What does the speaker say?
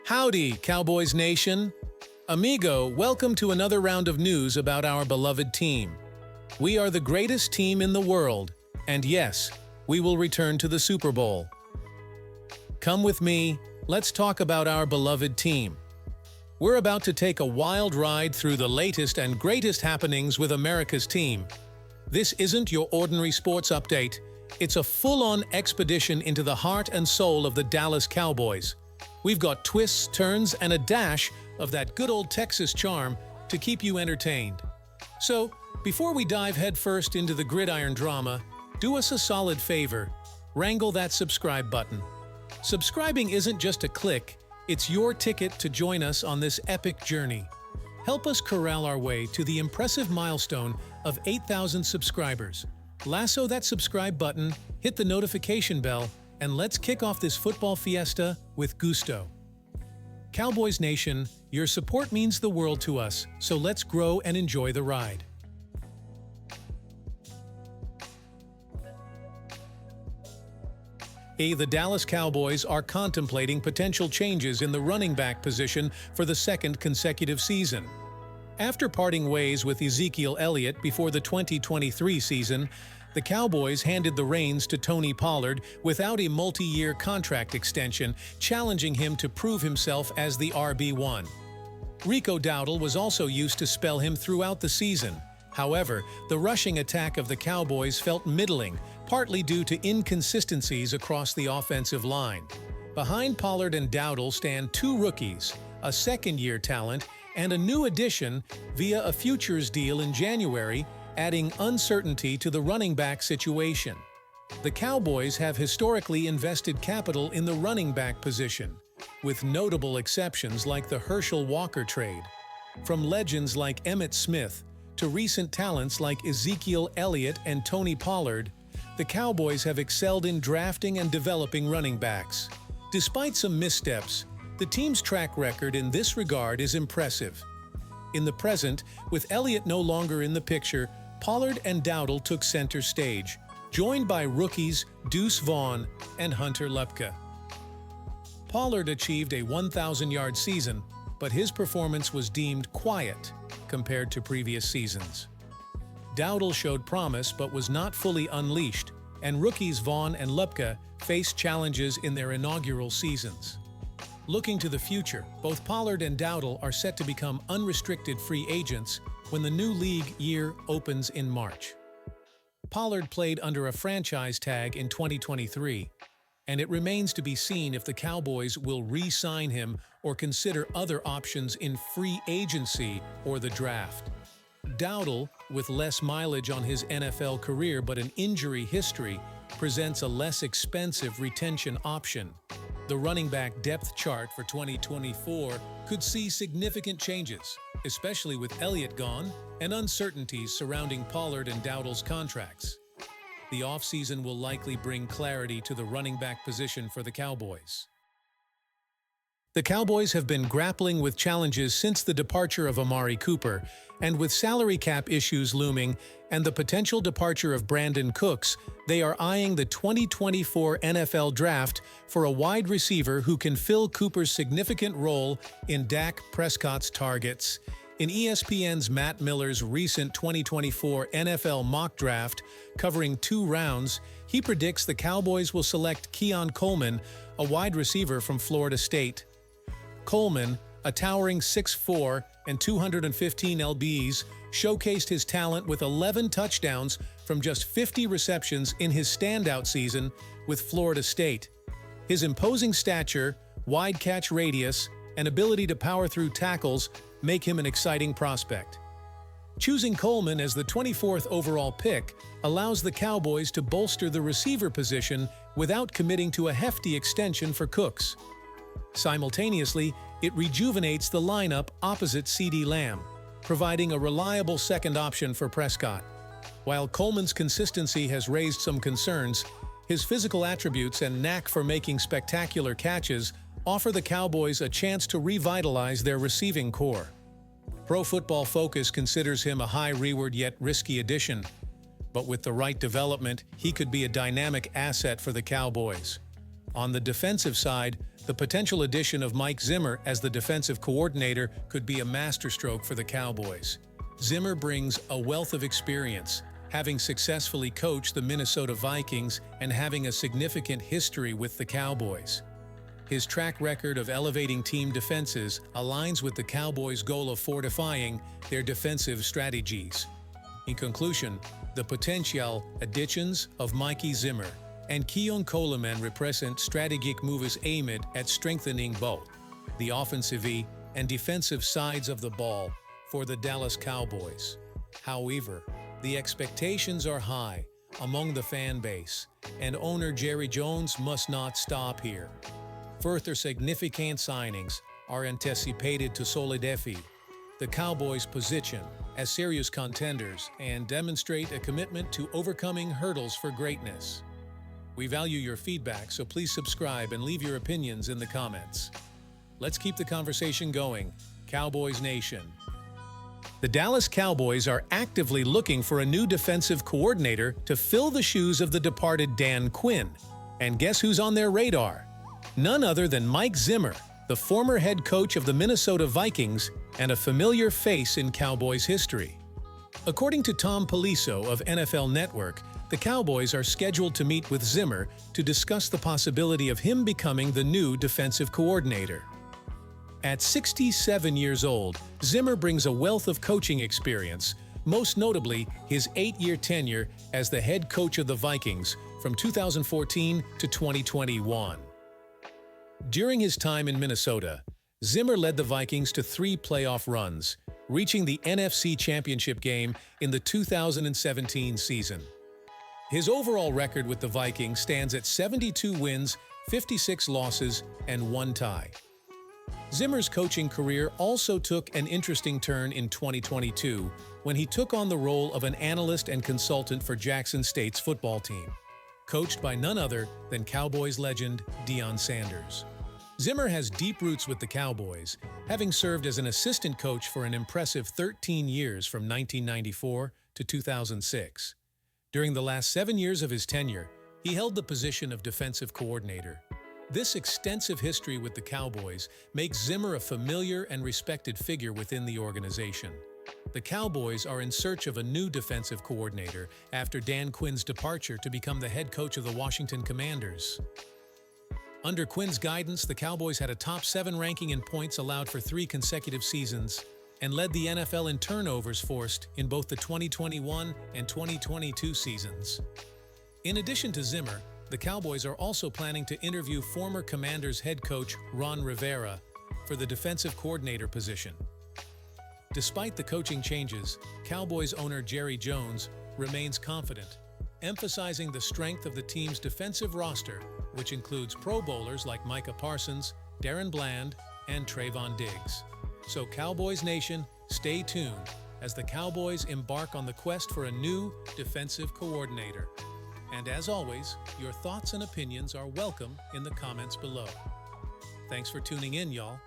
Howdy, Cowboys Nation! Amigo, welcome to another round of news about our beloved team. We are the greatest team in the world, and yes, we will return to the Super Bowl. Come with me, let's talk about our beloved team. We're about to take a wild ride through the latest and greatest happenings with America's team. This isn't your ordinary sports update. It's a full-on expedition into the heart and soul of the Dallas Cowboys. We've got twists, turns, and a dash of that good old Texas charm to keep you entertained. So, before we dive headfirst into the gridiron drama, do us a solid favor, wrangle that subscribe button. Subscribing isn't just a click, it's your ticket to join us on this epic journey. Help us corral our way to the impressive milestone of 8,000 subscribers. Lasso that subscribe button, hit the notification bell, and let's kick off this football fiesta with gusto. Cowboys Nation, your support means the world to us, so let's grow and enjoy the ride. The Dallas Cowboys are contemplating potential changes in the running back position for the second consecutive season. After parting ways with Ezekiel Elliott before the 2023 season, the Cowboys handed the reins to Tony Pollard without a multi-year contract extension, challenging him to prove himself as the RB1. Rico Dowdle was also used to spell him throughout the season. However, the rushing attack of the Cowboys felt middling, partly due to inconsistencies across the offensive line. Behind Pollard and Dowdle stand two rookies, a second-year talent, and a new addition via a futures deal in January, adding uncertainty to the running back situation. The Cowboys have historically invested capital in the running back position, with notable exceptions like the Herschel Walker trade. From legends like Emmitt Smith to recent talents like Ezekiel Elliott and Tony Pollard, the Cowboys have excelled in drafting and developing running backs. Despite some missteps, the team's track record in this regard is impressive. In the present, with Elliott no longer in the picture, Pollard and Dowdle took center stage, joined by rookies Deuce Vaughn and Hunter Lupka. Pollard achieved a 1,000-yard season, but his performance was deemed quiet compared to previous seasons. Dowdle showed promise but was not fully unleashed, and rookies Vaughn and Lupka faced challenges in their inaugural seasons. Looking to the future, both Pollard and Dowdle are set to become unrestricted free agents when the new league year opens in March. Pollard played under a franchise tag in 2023, and it remains to be seen if the Cowboys will re-sign him or consider other options in free agency or the draft. Dowdle, with less mileage on his NFL career but an injury history, presents a less expensive retention option. The running back depth chart for 2024 could see significant changes, especially with Elliott gone and uncertainties surrounding Pollard and Dowdle's contracts. The offseason will likely bring clarity to the running back position for the Cowboys. The Cowboys have been grappling with challenges since the departure of Amari Cooper, and with salary cap issues looming and the potential departure of Brandon Cooks, they are eyeing the 2024 NFL Draft for a wide receiver who can fill Cooper's significant role in Dak Prescott's targets. In ESPN's Matt Miller's recent 2024 NFL mock draft, covering 2 rounds, he predicts the Cowboys will select Keon Coleman, a wide receiver from Florida State. Coleman, a towering 6'4" and 215 lbs, showcased his talent with 11 touchdowns from just 50 receptions in his standout season with Florida State. His imposing stature, wide catch radius, and ability to power through tackles make him an exciting prospect. Choosing Coleman as the 24th overall pick allows the Cowboys to bolster the receiver position without committing to a hefty extension for Cooks. Simultaneously, it rejuvenates the lineup opposite CeeDee Lamb, providing a reliable second option for Prescott. While Coleman's consistency has raised some concerns, his physical attributes and knack for making spectacular catches offer the Cowboys a chance to revitalize their receiving core. Pro Football Focus considers him a high-reward yet risky addition, but with the right development, he could be a dynamic asset for the Cowboys. On the defensive side, The potential addition of Mike Zimmer as the defensive coordinator could be a masterstroke for the Cowboys. Zimmer brings a wealth of experience, having successfully coached the Minnesota Vikings and having a significant history with the Cowboys. His track record of elevating team defenses aligns with the Cowboys' goal of fortifying their defensive strategies. In conclusion, the potential additions of Micah Zimmer and Keon Coleman represent strategic moves aimed at strengthening both the offensive and defensive sides of the ball for the Dallas Cowboys. However, the expectations are high among the fan base, and owner Jerry Jones must not stop here. Further significant signings are anticipated to solidify the Cowboys' position as serious contenders and demonstrate a commitment to overcoming hurdles for greatness. We value your feedback, so please subscribe and leave your opinions in the comments. Let's keep the conversation going, Cowboys Nation. The Dallas Cowboys are actively looking for a new defensive coordinator to fill the shoes of the departed Dan Quinn. And guess who's on their radar? None other than Mike Zimmer, the former head coach of the Minnesota Vikings and a familiar face in Cowboys history. According to Tom Pelissero of NFL Network, the Cowboys are scheduled to meet with Zimmer to discuss the possibility of him becoming the new defensive coordinator. At 67 years old, Zimmer brings a wealth of coaching experience, most notably his 8-year tenure as the head coach of the Vikings from 2014 to 2021. During his time in Minnesota, Zimmer led the Vikings to 3 playoff runs, reaching the NFC Championship game in the 2017 season. His overall record with the Vikings stands at 72 wins, 56 losses, and 1 tie. Zimmer's coaching career also took an interesting turn in 2022 when he took on the role of an analyst and consultant for Jackson State's football team, coached by none other than Cowboys legend Deion Sanders. Zimmer has deep roots with the Cowboys, having served as an assistant coach for an impressive 13 years from 1994 to 2006. During the last 7 years of his tenure, he held the position of defensive coordinator. This extensive history with the Cowboys makes Zimmer a familiar and respected figure within the organization. The Cowboys are in search of a new defensive coordinator after Dan Quinn's departure to become the head coach of the Washington Commanders. Under Quinn's guidance, the Cowboys had a top 7 ranking in points allowed for 3 consecutive seasons and led the NFL in turnovers forced in both the 2021 and 2022 seasons. In addition to Zimmer, the Cowboys are also planning to interview former Commanders head coach Ron Rivera for the defensive coordinator position. Despite the coaching changes, Cowboys owner Jerry Jones remains confident, emphasizing the strength of the team's defensive roster, which includes Pro Bowlers like Micah Parsons, Darren Bland, and Trayvon Diggs. So Cowboys Nation, stay tuned as the Cowboys embark on the quest for a new defensive coordinator. And as always, your thoughts and opinions are welcome in the comments below. Thanks for tuning in, y'all.